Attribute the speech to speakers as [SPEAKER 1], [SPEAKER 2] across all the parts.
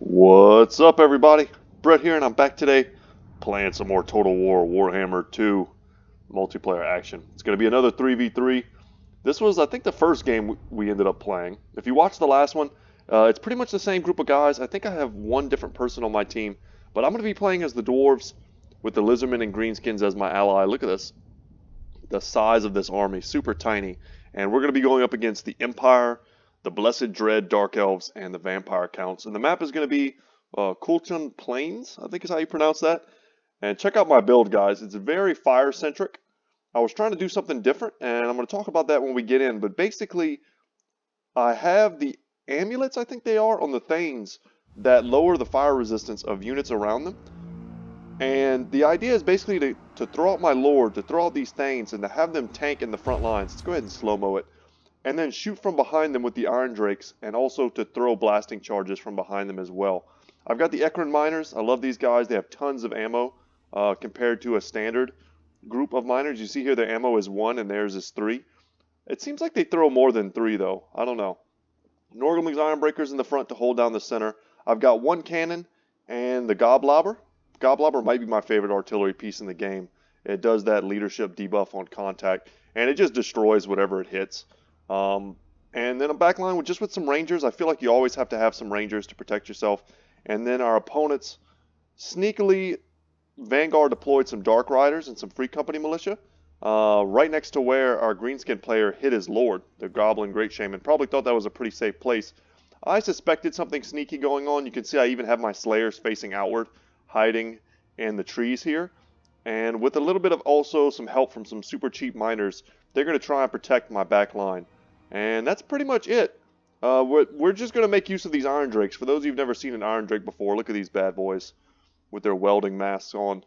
[SPEAKER 1] What's up, everybody? Brett here, and I'm back today playing some more Total War Warhammer 2 multiplayer action. It's going to be another 3v3. This was, I think, the first game we ended up playing. If you watched the last one, it's pretty much the same group of guys. I think I have one different person on my team, but I'm going to be playing as the Dwarves with the Lizardmen and Greenskins as my ally. Look at this. The size of this army, super tiny. And we're going to be going up against the Empire, the Blessed Dread Dark Elves, and the Vampire Counts. And the map is going to be Kultun Plains, I think is how you pronounce that. And check out my build, guys. It's very fire-centric. I was trying to do something different, and I'm going to talk about that when we get in. But basically, I have the amulets, I think they are, on the Thanes that lower the fire resistance of units around them. And the idea is basically to throw out my Lord, to throw out these Thanes, and to have them tank in the front lines. Let's go ahead and slow-mo it. And then shoot from behind them with the Iron Drakes, and also to throw blasting charges from behind them as well. I've got the Ekron Miners. I love these guys. They have tons of ammo compared to a standard group of miners. You see here their ammo is 1 and theirs is 3. It seems like they throw more than 3 though. I don't know. Norgling's Ironbreakers in the front to hold down the center. I've got 1 cannon and the Goblobber. Goblobber might be my favorite artillery piece in the game. It does that leadership debuff on contact, and it just destroys whatever it hits. And then a backline with some rangers. I feel like you always have to have some rangers to protect yourself. And then our opponents sneakily Vanguard deployed some Dark Riders and some Free Company militia right next to where our Greenskin player hit his Lord, the Goblin Great Shaman. Probably thought that was a pretty safe place. I suspected something sneaky going on. You can see I even have my Slayers facing outward, hiding in the trees here. And with a little bit of also some help from some super cheap miners, they're going to try and protect my back line. And that's pretty much it. We're just going to make use of these Iron Drakes. For those of you who've never seen an Iron Drake before, look at these bad boys with their welding masks on,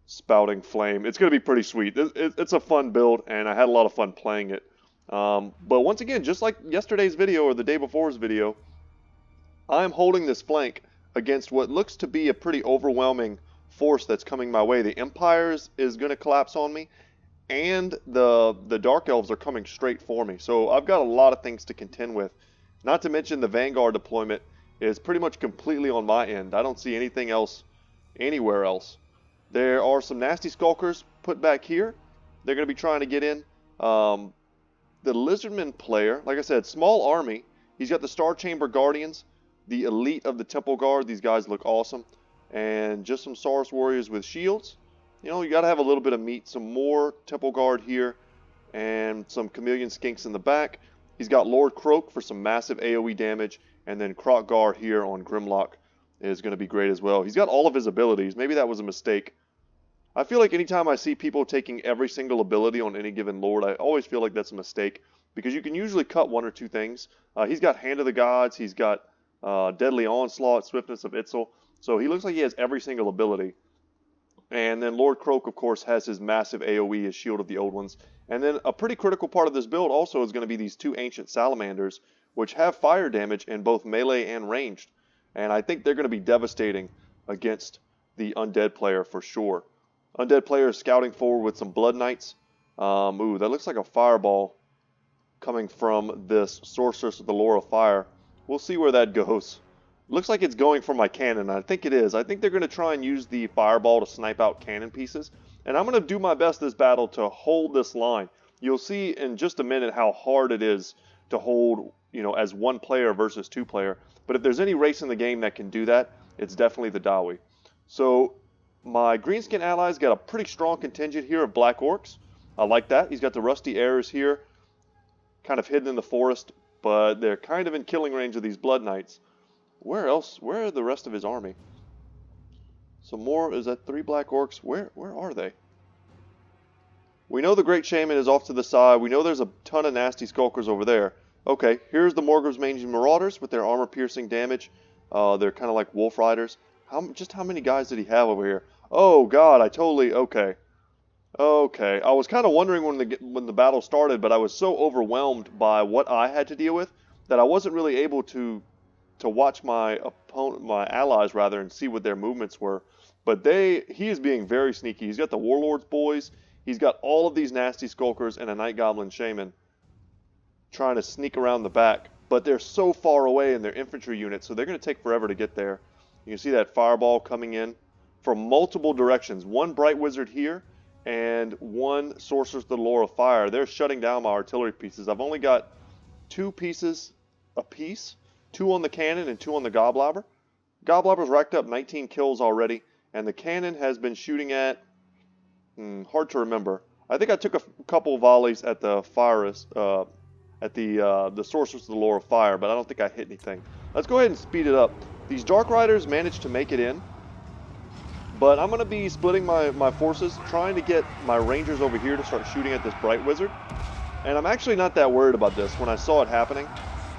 [SPEAKER 1] spouting flame. It's going to be pretty sweet. It's a fun build, and I had a lot of fun playing it. But once again, just like yesterday's video or the day before's video, I'm holding this flank against what looks to be a pretty overwhelming force that's coming my way. The Empire is going to collapse on me, and the Dark Elves are coming straight for me. So I've got a lot of things to contend with. Not to mention the Vanguard deployment is pretty much completely on my end. I don't see anything else anywhere else. There are some nasty Skulkers put back here. They're going to be trying to get in. The Lizardman player, like I said, small army. He's got the Star Chamber Guardians, the elite of the Temple Guard. These guys look awesome. And just some Saurus Warriors with shields. You know, you got to have a little bit of meat. Some more Temple Guard here, and some Chameleon Skinks in the back. He's got Lord Kroq for some massive AoE damage, and then Kroq'Gar here on Grimlock is going to be great as well. He's got all of his abilities. Maybe that was a mistake. I feel like anytime I see people taking every single ability on any given Lord, I always feel like that's a mistake, because you can usually cut 1 or 2 things. He's got Hand of the Gods. He's got Deadly Onslaught, Swiftness of Itzel. So he looks like he has every single ability. And then Lord Kroq, of course, has his massive AoE, his Shield of the Old Ones. And then a pretty critical part of this build also is going to be these 2 Ancient Salamanders, which have fire damage in both melee and ranged. And I think they're going to be devastating against the Undead player for sure. Undead player is scouting forward with some Blood Knights. Ooh, that looks like a fireball coming from this Sorceress with the Lore of Fire. We'll see where that goes. Looks like it's going for my cannon. I think it is. I think they're going to try and use the fireball to snipe out cannon pieces. And I'm going to do my best this battle to hold this line. You'll see in just a minute how hard it is to hold, you know, as 1 player versus 2 player. But if there's any race in the game that can do that, it's definitely the Dawi. So my Greenskin allies got a pretty strong contingent here of Black Orcs. I like that. He's got the Rusty Arrows here, kind of hidden in the forest, but they're kind of in killing range of these Blood Knights. Where else? Where are the rest of his army? Some more. Is that 3 Black Orcs? Where are they? We know the Great Shaman is off to the side. We know there's a ton of nasty Skulkers over there. Okay, here's the Morgre's Mangy Marauders with their armor-piercing damage. They're kind of like Wolf Riders. Just how many guys did he have over here? Oh God, okay. Okay, I was kind of wondering when the battle started, but I was so overwhelmed by what I had to deal with that I wasn't really able to watch my allies rather, and see what their movements were. But he is being very sneaky. He's got the Warlord's Boys. He's got all of these nasty Skulkers and a Night Goblin Shaman trying to sneak around the back. but they're so far away in their infantry units, so they're going to take forever to get there. You can see that fireball coming in from multiple directions. One Bright Wizard here, and one Sorceress of the Lore of Fire. They're shutting down my artillery pieces. I've only got 2 pieces apiece, 2 on the cannon and 2 on the Gobblobber. Gobblobber's racked up 19 kills already, and the cannon has been shooting at, hard to remember. I think I took a couple volleys at the the Sorceress of the Lore of Fire, but I don't think I hit anything. Let's go ahead and speed it up. These Dark Riders managed to make it in, but I'm going to be splitting my forces, trying to get my Rangers over here to start shooting at this Bright Wizard. And I'm actually not that worried about this. When I saw it happening,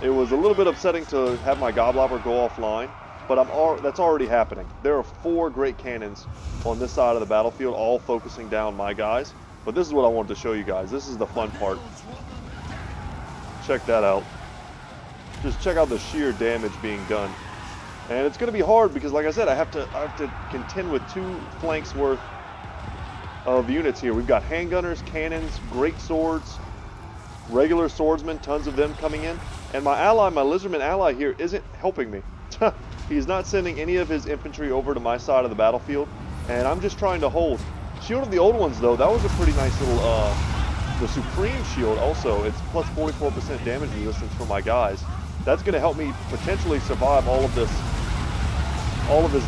[SPEAKER 1] it was a little bit upsetting to have my Gobblobber go offline, but that's already happening. There are 4 great cannons on this side of the battlefield, all focusing down my guys. But this is what I wanted to show you guys. This is the fun part. Check that out. Just check out the sheer damage being done. And it's going to be hard because, like I said, I have to contend with 2 flanks worth of units here. We've got handgunners, cannons, great swords, regular swordsmen, tons of them coming in. And my ally, my lizardman ally here, isn't helping me. He's not sending any of his infantry over to my side of the battlefield, and I'm just trying to hold. Shield of the Old Ones, though, that was a pretty nice little, the Supreme Shield also, it's plus 44% damage resistance for my guys. That's going to help me potentially survive all of this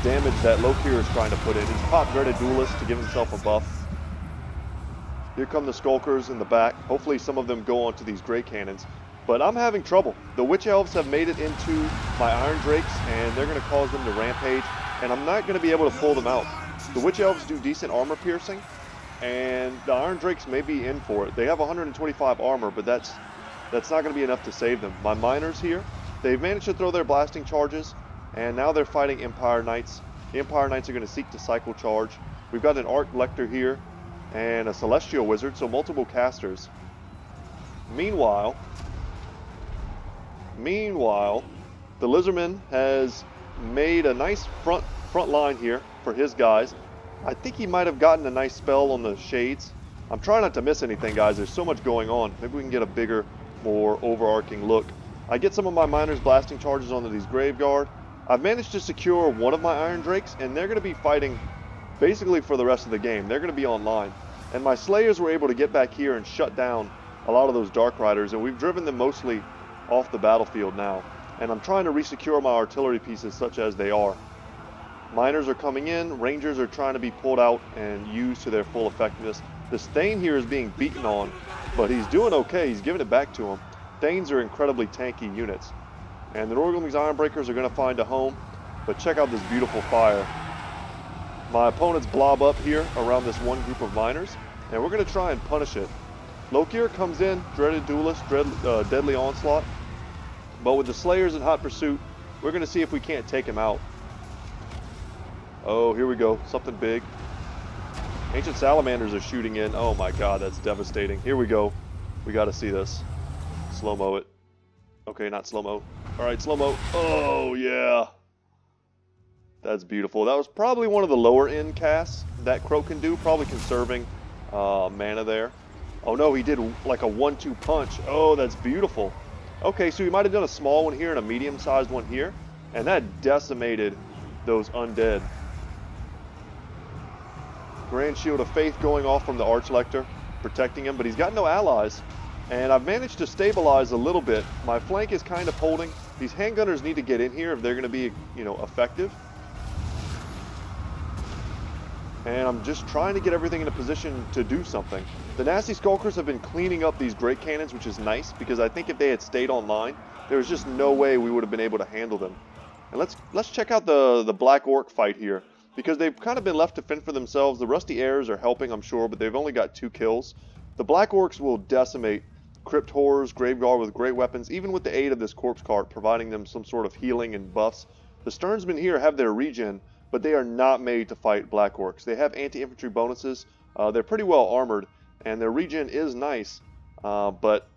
[SPEAKER 1] damage that Kroq'Gar is trying to put in. He's popped Dreaded Duelist to give himself a buff. Here come the Skulkers in the back. Hopefully some of them go onto these Great Cannons. But I'm having trouble. The Witch Elves have made it into my Iron Drakes, and they're going to cause them to rampage, and I'm not going to be able to pull them out. The Witch Elves do decent armor piercing, and the Iron Drakes may be in for it. They have 125 armor, but that's not going to be enough to save them. My Miners here, they've managed to throw their blasting charges, and now they're fighting Empire Knights. The Empire Knights are going to seek to cycle charge. We've got an Arc Lector here, and a Celestial Wizard, so multiple casters. Meanwhile, the Lizardman has made a nice front line here for his guys. I think he might have gotten a nice spell on the Shades. I'm trying not to miss anything, guys. There's so much going on. Maybe we can get a bigger, more overarching look. I get some of my Miners blasting charges onto these Graveguard. I've managed to secure one of my Iron Drakes, and they're going to be fighting basically for the rest of the game. They're going to be online. And my Slayers were able to get back here and shut down a lot of those Dark Riders, and we've driven them mostly off the battlefield now. And I'm trying to resecure my artillery pieces such as they are. Miners are coming in, Rangers are trying to be pulled out and used to their full effectiveness. This Thane here is being beaten on, but he's doing okay. He's giving it back to him. Thanes are incredibly tanky units. And the Norgling's Ironbreakers are going to find a home, but check out this beautiful fire. My opponents blob up here around this one group of Miners, and we're going to try and punish it. Kroq'Gar comes in, Dreaded Duelist, Deadly Onslaught, but with the Slayers in hot pursuit, we're going to see if we can't take him out. Oh, here we go, something big. Ancient Salamanders are shooting in. Oh my god, that's devastating. Here we go. We got to see this. Slow-mo it. Okay, not slow-mo. Alright, slow-mo. Oh, yeah. That's beautiful. That was probably one of the lower end casts that Kroq can do, probably conserving mana there. Oh no, he did like a 1-2 punch. Oh, that's beautiful. Okay, so he might have done a small one here and a medium-sized one here, and that decimated those undead. Grand Shield of Faith going off from the Archlector, protecting him, but he's got no allies. And I've managed to stabilize a little bit. My flank is kind of holding. These handgunners need to get in here if they're going to be, effective. And I'm just trying to get everything in a position to do something. The Nasty Skulkers have been cleaning up these Great Cannons, which is nice, because I think if they had stayed online, there was just no way we would have been able to handle them. And let's check out the Black Orc fight here, because they've kind of been left to fend for themselves. The Rusty Heirs are helping, I'm sure, but they've only got 2 kills. The Black Orcs will decimate Crypt Horrors, Graveguard with great weapons, even with the aid of this Corpse Cart, providing them some sort of healing and buffs. The Sternsmen here have their regen, but they are not made to fight Black Orcs. They have anti-infantry bonuses. They're pretty well armored, and their regen is nice. But,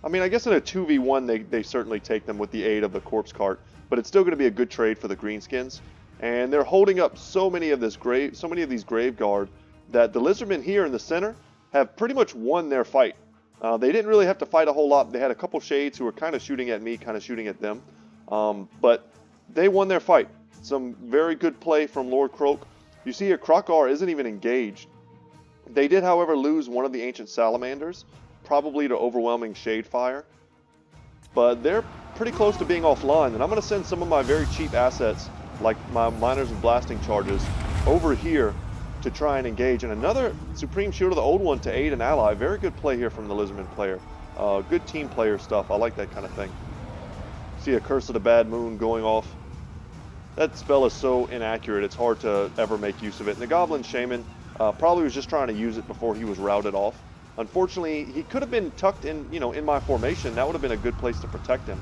[SPEAKER 1] I mean, I guess in a 2v1, they certainly take them with the aid of the Corpse Cart, but it's still going to be a good trade for the Greenskins. And they're holding up so many of these Graveguard that the Lizardmen here in the center have pretty much won their fight. They didn't really have to fight a whole lot. They had a couple shades who were kind of shooting at me, kind of shooting at them. But they won their fight. Some very good play from Lord Kroq. You see here, Kroq'Gar isn't even engaged. They did, however, lose one of the ancient salamanders, probably to overwhelming shade fire. But they're pretty close to being offline, and I'm going to send some of my very cheap assets, like my miners and blasting charges, over here to try and engage. And another Supreme Shield of the Old One to aid an ally. Very good play here from the Lizardman player. Good team player stuff. I like that kind of thing. See a Curse of the Bad Moon going off. That spell is so inaccurate, it's hard to ever make use of it. And the Goblin Shaman probably was just trying to use it before he was routed off. Unfortunately, he could have been tucked in, in my formation. That would have been a good place to protect him.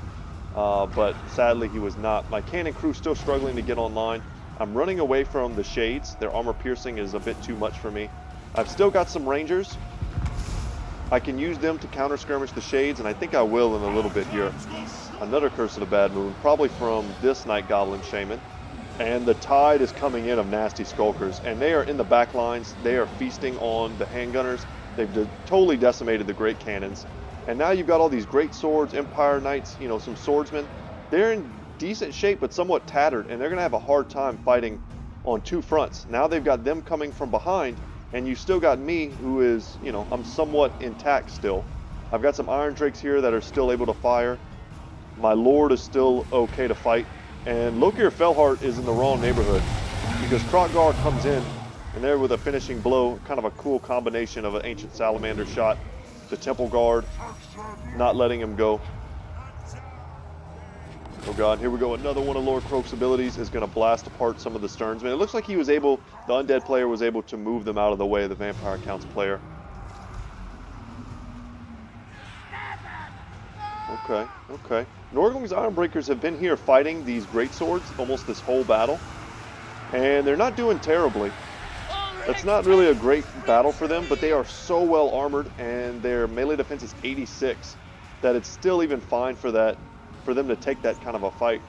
[SPEAKER 1] But sadly, he was not. My cannon crew still struggling to get online. I'm running away from the shades. Their armor piercing is a bit too much for me. I've still got some rangers. I can use them to counter skirmish the shades, and I think I will in a little bit here. Another Curse of the Bad Moon, probably from this Night Goblin Shaman. And the tide is coming in of nasty skulkers, and they are in the back lines. They are feasting on the handgunners. They've totally decimated the great cannons. And now you've got all these great swords, Empire Knights, some swordsmen. They're in decent shape, but somewhat tattered, and they're going to have a hard time fighting on two fronts. Now they've got them coming from behind, and you still got me, who is, I'm somewhat intact still. I've got some Iron Drakes here that are still able to fire. My Lord is still okay to fight. And Lokir Fellheart is in the wrong neighborhood, because Kroq'Gar comes in, and there with a finishing blow, kind of a cool combination of an Ancient Salamander shot, the Temple Guard, not letting him go. Oh god, here we go. Another one of Lord Kroq's abilities is going to blast apart some of the Sternsmen. It looks like he was able, the undead player was able to move them out of the way of the Vampire Counts player. Okay. Nordling's Ironbreakers have been here fighting these greatswords almost this whole battle, and they're not doing terribly. That's not really a great battle for them, but they are so well armored, and their melee defense is 86 that it's still even fine for them to take that kind of a fight.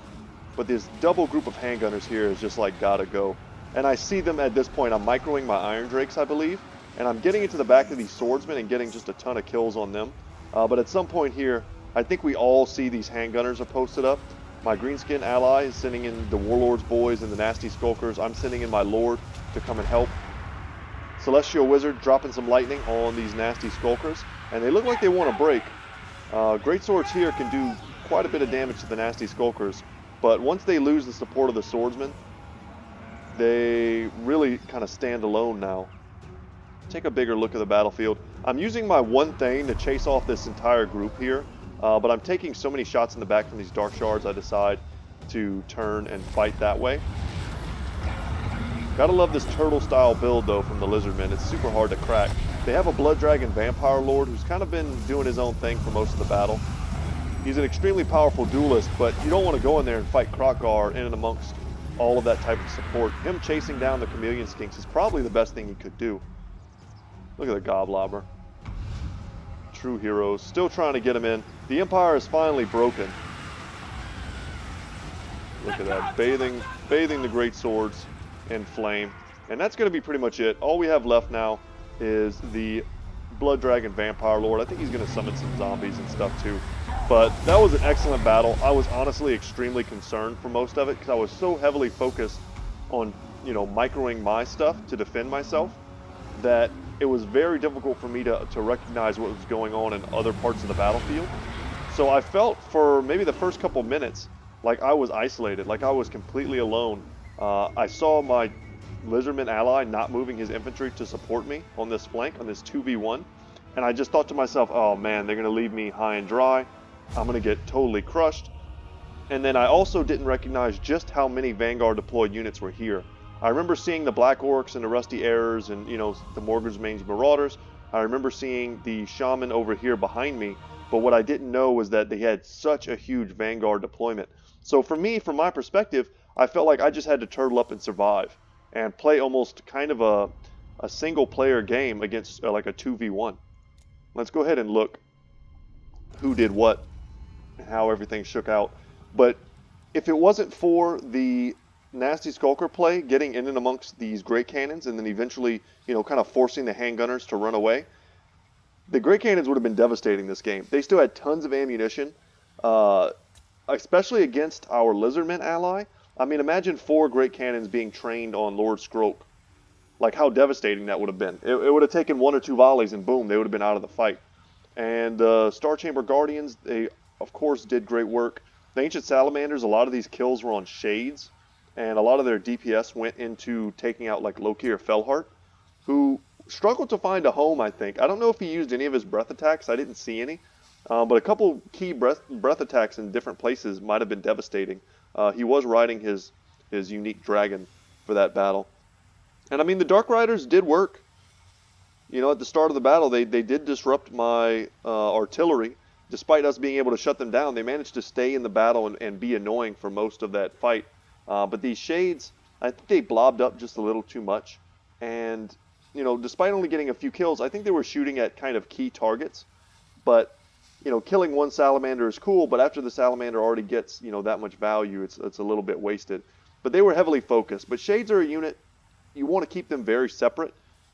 [SPEAKER 1] But this double group of handgunners here is just like gotta go. And I see them at this point. I'm microing my Iron Drakes, I believe, and I'm getting into the back of these swordsmen and getting just a ton of kills on them. But at some point here, I think we all see these handgunners are posted up. My greenskin ally is sending in the Warlord's boys and the nasty skulkers. I'm sending in my Lord to come and help. Celestial Wizard dropping some lightning on these nasty skulkers, and they look like they want to break. Great swords here can do quite a bit of damage to the nasty skulkers, but once they lose the support of the swordsmen, they really kind of stand alone now. Take a bigger look at the battlefield. I'm using my one thing to chase off this entire group here, but I'm taking so many shots in the back from these dark shards, I decide to turn and fight that way. Gotta love this turtle style build though from the Lizardmen. It's super hard to crack. They have a Blood Dragon Vampire Lord who's kind of been doing his own thing for most of the battle. He's an extremely powerful duelist, but you don't want to go in there and fight Kroq'Gar in and amongst all of that type of support. Him chasing down the Chameleon Skinks is probably the best thing he could do. Look at the Goblobber. True heroes. Still trying to get him in. The Empire is finally broken. Look at that. Bathing the great swords in flame. And that's going to be pretty much it. All we have left now is the Blood Dragon Vampire Lord. I think he's going to summon some zombies and stuff too. But that was an excellent battle. I was honestly extremely concerned for most of it because I was so heavily focused on, microing my stuff to defend myself that it was very difficult for me to recognize what was going on in other parts of the battlefield. So I felt for maybe the first couple minutes like I was isolated, like I was completely alone. I saw my Lizardman ally not moving his infantry to support me on this flank, on this 2v1, and I just thought to myself, oh man, they're going to leave me high and dry. I'm going to get totally crushed. And then I also didn't recognize just how many Vanguard deployed units were here. I remember seeing the Black Orcs and the Rusty Errors and, the Morgre's Mange Marauders. I remember seeing the Shaman over here behind me, but what I didn't know was that they had such a huge Vanguard deployment. So for me, from my perspective, I felt like I just had to turtle up and survive and play almost kind of a single player game against like a 2v1. Let's go ahead and look who did what and how everything shook out. But if it wasn't for the nasty skulker play, getting in and amongst these great cannons and then eventually, kind of forcing the handgunners to run away, The Great Cannons would have been devastating this game. They still had tons of ammunition, uh, especially against our Lizardmen ally. I mean, imagine 4 Great Cannons being trained on Lord Skroq. Like how devastating that would have been. It would have taken 1 or 2 volleys and boom, they would have been out of the fight. And Star Chamber Guardians, they of course did great work. The Ancient Salamanders, a lot of these kills were on Shades, and a lot of their DPS went into taking out like Loki or Felhart, who struggled to find a home, I think. I don't know if he used any of his breath attacks. I didn't see any. But a couple key breath attacks in different places might have been devastating. He was riding his unique dragon for that battle. And I mean, the Dark Riders did work. You know, at the start of the battle, they did disrupt my artillery. Despite us being able to shut them down, they managed to stay in the battle and be annoying for most of that fight. But these Shades, I think they blobbed up just a little too much. And, you know, despite only getting a few kills, I think they were shooting at kind of key targets. But, you know, killing one Salamander is cool, but after the Salamander already gets, you know, that much value, it's a little bit wasted. But they were heavily focused. But Shades are a unit, you want to keep them very separate,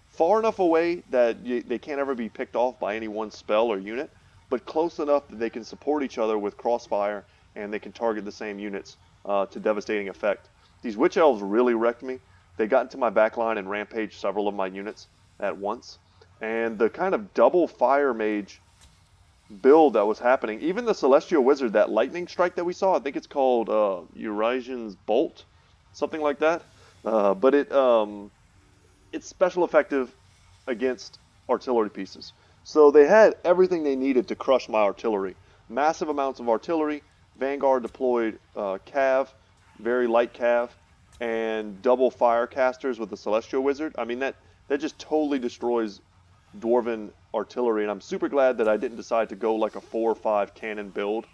[SPEAKER 1] far enough away that they can't ever be picked off by any one spell or unit, but close enough that they can support each other with crossfire and they can target the same units to devastating effect. These Witch Elves really wrecked me. They got into my backline and rampaged several of my units at once. And the kind of double fire mage build that was happening, even the Celestial Wizard, that lightning strike that we saw, I think it's called Eurasian's Bolt, something like that. But it's special effective against artillery pieces. So they had everything they needed to crush my artillery. Massive amounts of artillery. Vanguard deployed cav, very light cav, and double fire casters with the Celestial Wizard. I mean, that just totally destroys Dwarven artillery, and I'm super glad that I didn't decide to go like a 4 or 5 cannon build,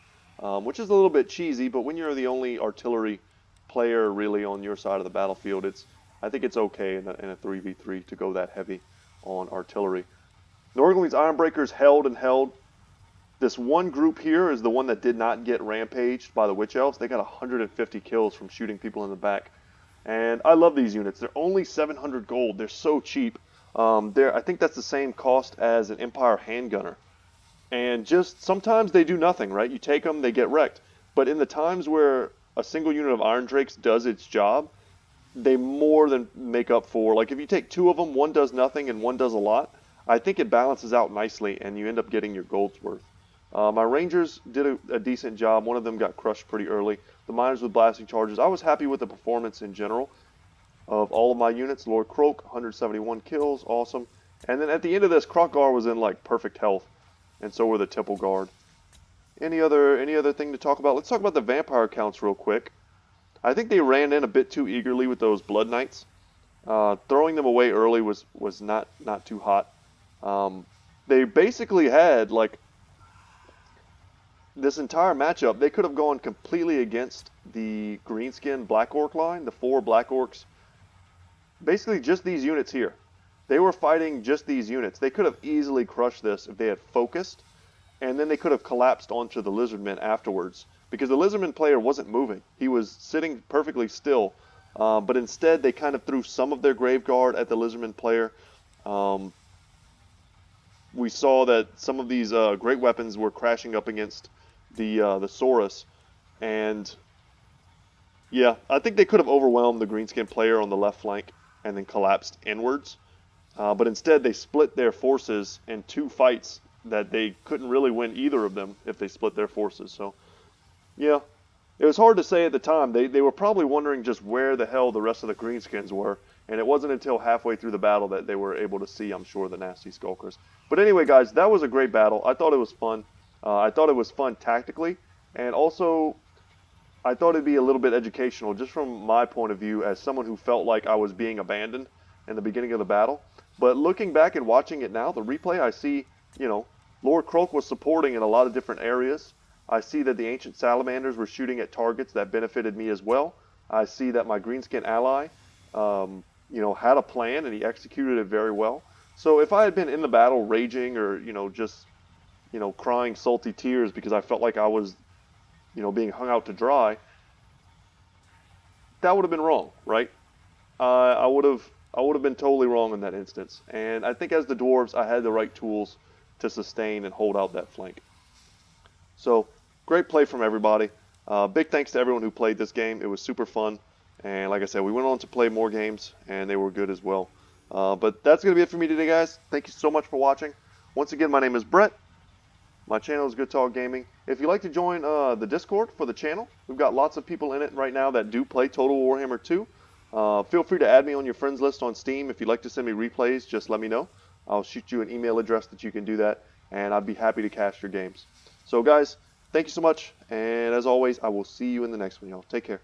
[SPEAKER 1] which is a little bit cheesy, but when you're the only artillery player really on your side of the battlefield, I think it's okay in a 3v3 to go that heavy on artillery. Norgling's Ironbreakers held and held. This one group here is the one that did not get rampaged by the Witch Elves. They got 150 kills from shooting people in the back. And I love these units. They're only 700 gold. They're so cheap. I think that's the same cost as an Empire handgunner. And just sometimes they do nothing, right? You take them, they get wrecked. But in the times where a single unit of Iron Drakes does its job, they more than make up for. Like if you take 2 of them, one does nothing and one does a lot, I think it balances out nicely and you end up getting your gold's worth. My Rangers did a decent job. One of them got crushed pretty early. The Miners with blasting charges. I was happy with the performance in general of all of my units. Lord Kroq, 171 kills, awesome. And then at the end of this, Kroq'Gar was in like perfect health, and so were the Temple Guard. Any other thing to talk about? Let's talk about the vampire counts real quick. I think they ran in a bit too eagerly with those Blood Knights. Throwing them away early was not too hot. They basically had like this entire matchup. They could have gone completely against the Greenskin Black Orc line, the 4 Black Orcs. Basically just these units here. They were fighting just these units. They could have easily crushed this if they had focused, and then they could have collapsed onto the Lizardmen afterwards, because the Lizardman player wasn't moving. He was sitting perfectly still, but instead they kind of threw some of their Graveguard at the Lizardman player. We saw that some of these great weapons were crashing up against the Saurus, and yeah, I think they could have overwhelmed the Greenskin player on the left flank and then collapsed inwards. But instead, they split their forces in 2 fights that they couldn't really win either of them if they split their forces. So, yeah, it was hard to say at the time. They were probably wondering just where the hell the rest of the Greenskins were, and it wasn't until halfway through the battle that they were able to see, I'm sure, the nasty Skulkers. But anyway, guys, that was a great battle. I thought it was fun. I thought it was fun tactically, and also I thought it'd be a little bit educational, just from my point of view as someone who felt like I was being abandoned in the beginning of the battle. But looking back and watching it now, the replay, I see, you know, Lord Kroq was supporting in a lot of different areas. I see that the Ancient Salamanders were shooting at targets that benefited me as well. I see that my Greenskin ally, you know, had a plan and he executed it very well. So if I had been in the battle raging or, you know, just, you know, crying salty tears because I felt like I was, you know, being hung out to dry, that would have been wrong, right? I would have been totally wrong in that instance. And I think as the dwarves, I had the right tools to sustain and hold out that flank. So, great play from everybody. Big thanks to everyone who played this game. It was super fun. And like I said, we went on to play more games, and they were good as well. But that's going to be it for me today, guys. Thank you so much for watching. Once again, my name is Brett. My channel is Good Talk Gaming. If you'd like to join the Discord for the channel, we've got lots of people in it right now that do play Total Warhammer 2. Feel free to add me on your friends list on Steam. If you'd like to send me replays, just let me know. I'll shoot you an email address that you can do that, and I'd be happy to cast your games. So guys, thank you so much, and as always, I will see you in the next one, y'all. Take care.